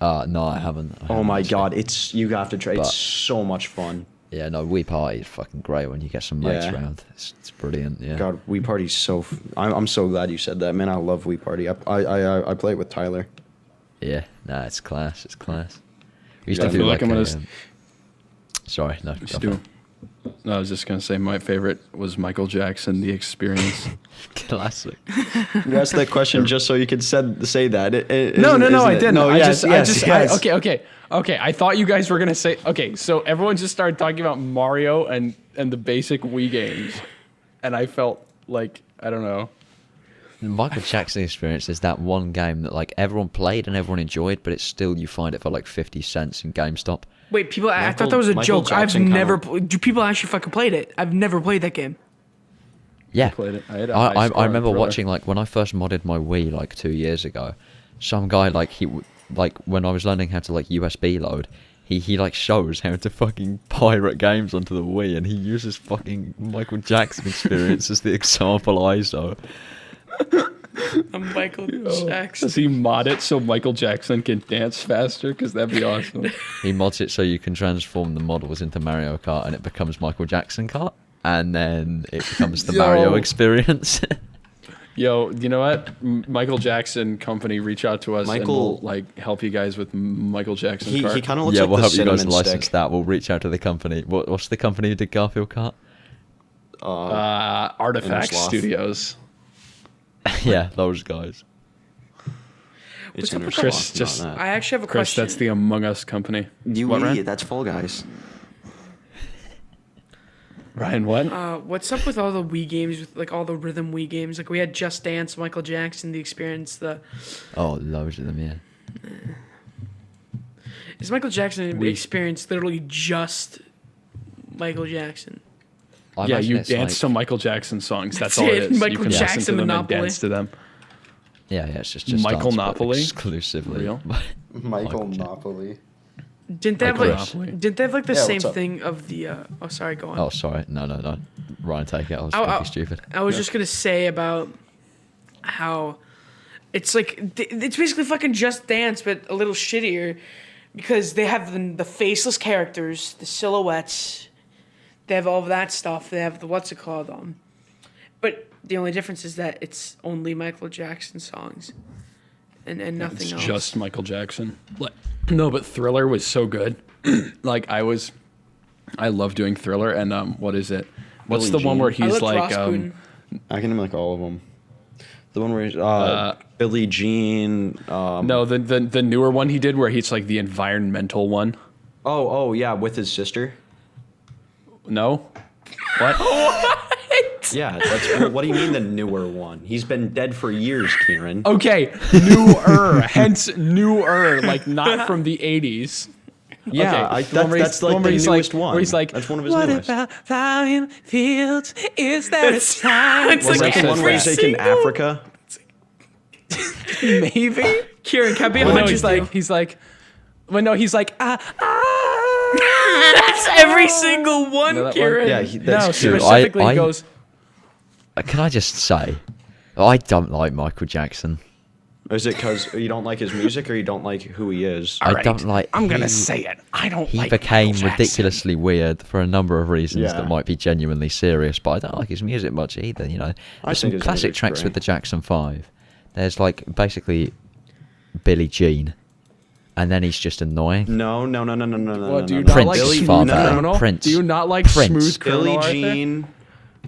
No, I haven't. Oh my honestly. god, you have to try. But- It's so much fun. Yeah, no, Wii Party is fucking great when you get some mates Yeah. around. It's brilliant. Yeah. God, Wii Party's I'm so glad you said that, man. I love Wii Party. I play it with Tyler. Yeah. Nah, it's class. It's class. We used Yeah, to I do feel like like I'm a, gonna sorry, no. Just go do. No, I was just gonna say my favorite was Michael Jackson, The Experience. for it. Classic. You asked that question just so you could say that. No, I it? didn't. No, I yes, just, yes. okay. I thought you guys were gonna say. Okay, so everyone just started talking about Mario and the basic Wii games, and I felt like I don't know. The Michael Jackson Experience is that one game that like everyone played and everyone enjoyed, but it's still you find it for like 50 cents in GameStop. Wait, people. I Michael- thought that was a Michael joke. Jackson Do people actually fucking played it? I've never played that game. Yeah, played it. I had a high I score on remember Thriller. watching like when I first modded my Wii like 2 years ago. Some guy like like when I was learning how to like USB load, he like shows how to fucking pirate games onto the Wii, and he uses fucking Michael Jackson Experience as the example ISO. I'm Michael Does Jackson. he mod it so Michael Jackson can dance faster? Because that'd be awesome. He mods it so you can transform the models into Mario Kart, and it becomes Michael Jackson Kart, and then it becomes the Mario Yo. Experience. Yo, you know what? Michael Jackson company, reach out to us and Michael- we'll like help you guys with Michael Jackson. He cart. kind of looks Yeah, like we'll the help you guys cinnamon license stick. that. We'll reach out to the company. What's the company who did Garfield Kart? Artifact Sloth. Studios. Yeah, those guys. It's up with Inner Chris, Sloth, not just- that. I actually have a Chris, question. that's the Among Us company. You What, idiot, Ryan? that's Fall Guys. Ryan, what? What's up with all the Wii games, with like all the rhythm Wii games? Like we had Just Dance, Michael Jackson, The Experience. Oh, loads of them, yeah. Is Michael Jackson Experience literally just Michael Jackson? I Yeah, imagine you it's dance like- to Michael Jackson songs. That's That's all it, it is. Michael you can listen Jackson to them and Monopoly. dance to them. Yeah, it's just Michael dance, but Napoli? exclusively. Real? Michael Jackson. Napoli. Didn't they have Michael like? Monopoly. Didn't they have like the Yeah, same what's up? thing of the? Oh, sorry. Go on. Oh, sorry. No. Ryan, take it. I was Oh, fucking oh. stupid. I was just gonna say about how it's like it's basically fucking Just Dance, but a little shittier because they have the faceless characters, the silhouettes. They have all of that stuff. They have the what's it called but the only difference is that it's only Michael Jackson songs, and nothing It's else. just Michael Jackson. No, but Thriller was so good. Like I love doing Thriller, and what is it? What's Billie the one Jean. where I he's like like Rasputin. I can name like all of them. The one where Billie Jean. no, the newer one he did where he's like the environmental one. Oh yeah, with his sister. No, what? Yeah, that's. What do you mean the newer one? He's been dead for years, Kieran. Okay, newer, hence newer, like not from the 80s. Yeah, Okay, the one where that's he's- like one the where he's newest like- one. where he's like, that's one of his what newest. about flying fields? Is there a time? It's Was like that the one where every he's like in single- Africa? Maybe. Kieran, can I be Well, no, honest? he's like, well, no, he's like, That's every single one, know that one? Kieran. Yeah, no, that's true. Dude, specifically I- goes, Can I just say, I don't like Michael Jackson. Is it because you don't like his music or you don't like who he is? I don't like. I'm gonna he- say it. I don't He like became Michael Jackson. ridiculously weird for a number of reasons Yeah. that might be genuinely serious, but I don't like his music much either. You know, there's some think his classic music's tracks great. with the Jackson 5. There's like basically Billie Jean, and then he's just annoying. No. What, do you no. not Prince like is Smooth far better. Criminal? Prince. Do you not like Prince. Smooth Criminal? Billie Arthur? Jean.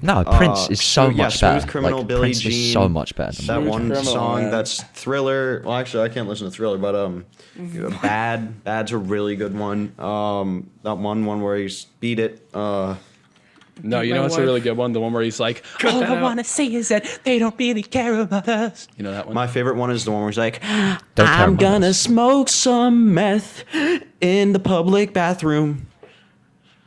No, Prince is so yeah, much Smooth better. Criminal, Like, Billie Prince is Jean. so much better. Than That Smooth one Criminal, song man. that's Thriller. Well, actually, I can't listen to Thriller, but Bad's a really good one. That one where he's Beat It. No, you My know what's a wife- really good one? The one where he's like, all that I out. want to say is that they don't really care about us. You know that one? My favorite one is the one where he's like, Don't care I'm about gonna us." smoke some meth in the public bathroom.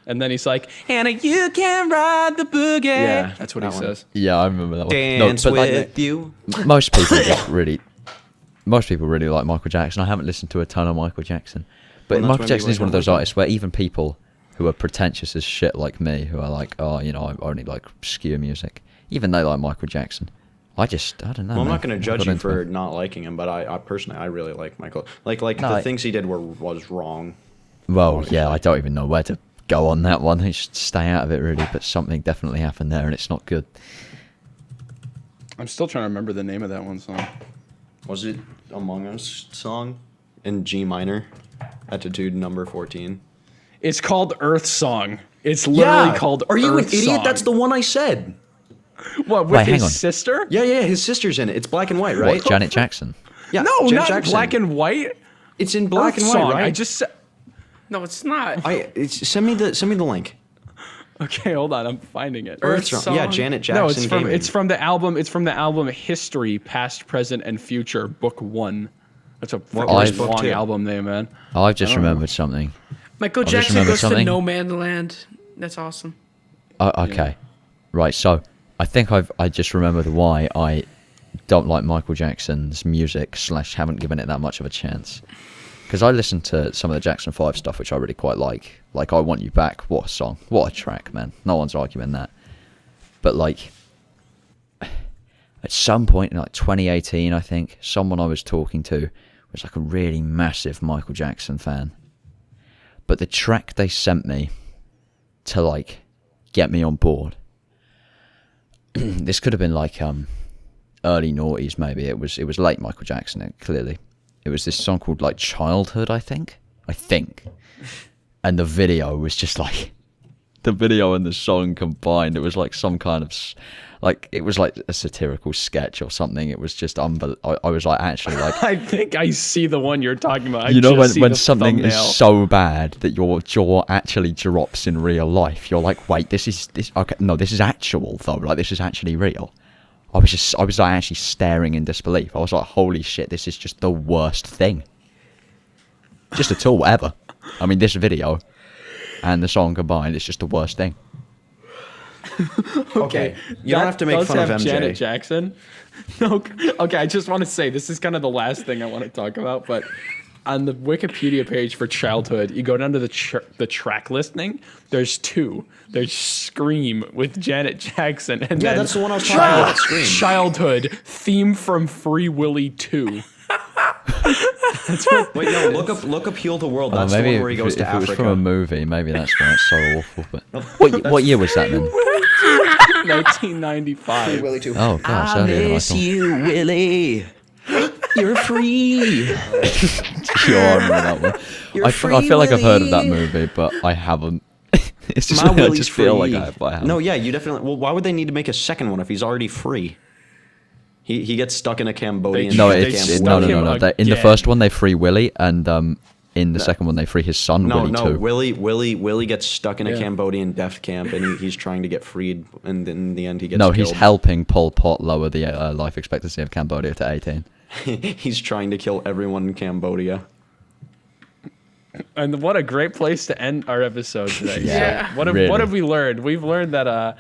And then he's like, Hannah, you can ride the boogie. Yeah, That's what that he one. says. Yeah, I remember that one. Dance no, but with like, you. most people just really, most people really like Michael Jackson. I haven't listened to a ton of Michael Jackson, but Well, that's Michael when we Jackson is like one of those Michael. artists where even people who are pretentious as shit like me, who are like, oh, you know, I only like obscure music, even they like Michael Jackson. I don't know. Well, I'm man. not going to I judge got you into for it. not liking him, but I personally I really like Michael. Like No, the things he did was wrong. Well, yeah, I don't even know where to go on that one. You should stay out of it, really. But something definitely happened there, and it's not good. I'm still trying to remember the name of that one song. Was it Among Us song in G minor, attitude number 14? It's called Earth Song. It's literally called Are you an Earth idiot? Song. That's the one I said. What, with Wait, hang his on. sister? Yeah, his sister's in it. It's black and white, right? What, Janet Jackson? Yeah, No, Janet not Jackson. black and white. It's in black Earth and Song. white, right? I just said... No, it's not. Send me the link. Okay, hold on. I'm finding it. Earth Song. Yeah, Song? Janet Jackson. No, it's from Gaming. it's from the album. It's from the album History, Past, Present, and Future, Book 1. That's a where's freaking Book long 2? album name, man. I've just remembered something. Michael just Jackson remembered goes to something. No Man Land. That's awesome. Okay, right. So I think I just remembered why I don't like Michael Jackson's music / haven't given it that much of a chance. Because I listened to some of the Jackson 5 stuff, which I really quite like. Like, I Want You Back. What a song. What a track, man. No one's arguing that. But, like, at some point in, like, 2018, I think, someone I was talking to was, like, a really massive Michael Jackson fan. But the track they sent me to, like, get me on board, this could have been, like, early noughties, maybe. It was late Michael Jackson, clearly. It was this song called, like, Childhood, I think. And the video was just, like... The video and the song combined, it was, like, some kind of... Like, it was, like, a satirical sketch or something. It was just unbelievable. I was, like, actually, like... I think I see the one you're talking about. You know, just see when the something thumbnail. is so bad that your jaw actually drops in real life, you're like, wait, this is actual, though. Like, this is actually real. I was like, actually staring in disbelief. I was like, holy shit, this is just the worst thing. Just a tool, ever. I mean, this video and the song combined, it's just the worst thing. Okay, you don't have to make does fun of have MJ. Janet Jackson. No, okay. I just want to say this is kind of the last thing I want to talk about, but on the Wikipedia page for Childhood, you go down to the track listing. There's two. There's Scream with Janet Jackson, and Yeah, then that's the one I was talking about. Scream. Childhood theme from Free Willy 2. Wait, no, look up Heal the World. That's the maybe one where he goes to if it was from a Africa. movie, maybe that's why it's so awful. But what year was that then? 1995. Willie too. Oh gosh, earlier than I thought. you, Willie. You're free. Sure, I remember that one. I feel like I've heard of that movie, but I haven't. It's just My I Willie's just feel like free. I have. But I haven't. No, yeah, you definitely. Well, why would they need to make a second one if he's already free? He gets stuck in a Cambodian. No, They it's stuck no. him In the again. first one, they free Willie, and in the second one, they free his son Willie too. Willie gets stuck in a Yeah. Cambodian death camp, and he's trying to get freed, and in the end, he gets No, killed. he's helping Pol Pot lower the life expectancy of Cambodia to 18. He's trying to kill everyone in Cambodia. And what a great place to end our episode today. Yeah. So what Really. have we learned? We've learned that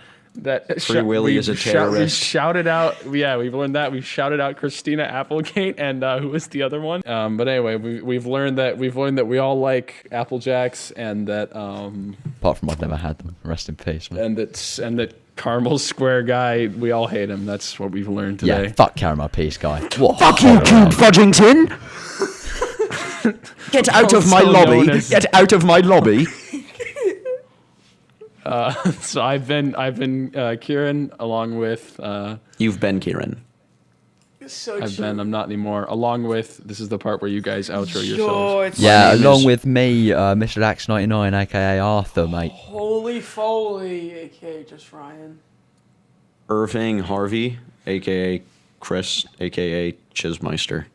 Free Willy is a terrorist. We shouted out. Yeah, we've learned that. We've shouted out Christina Applegate and who was the other one? But anyway, we've learned that we all like Apple Jacks, and that Apart from I've never had them. Rest in peace, man. and that Carmel Square guy, we all hate him. That's what we've learned today. Yeah, fuck Caramel Peace guy. What? Fuck you, Cube Fudgington. Get out of my Also lobby. known as- Get out of my lobby. So I've been Kieran, along with You've been Kieran. So I'm not anymore. Along with, this is the part where you guys outro yourselves. Yo, it's Yeah, name along is- with me, Mr. Axe99, aka Arthur, mate. HolyFoley, aka just Ryan. Irving Harvey, aka Chris, aka Chismiester.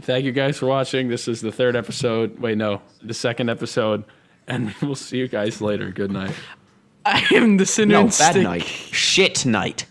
Thank you guys for watching. This is the third episode. Wait, no, the second episode. And we'll see you guys later. Good night. I am the sinner No, and bad stick. night. Shit night.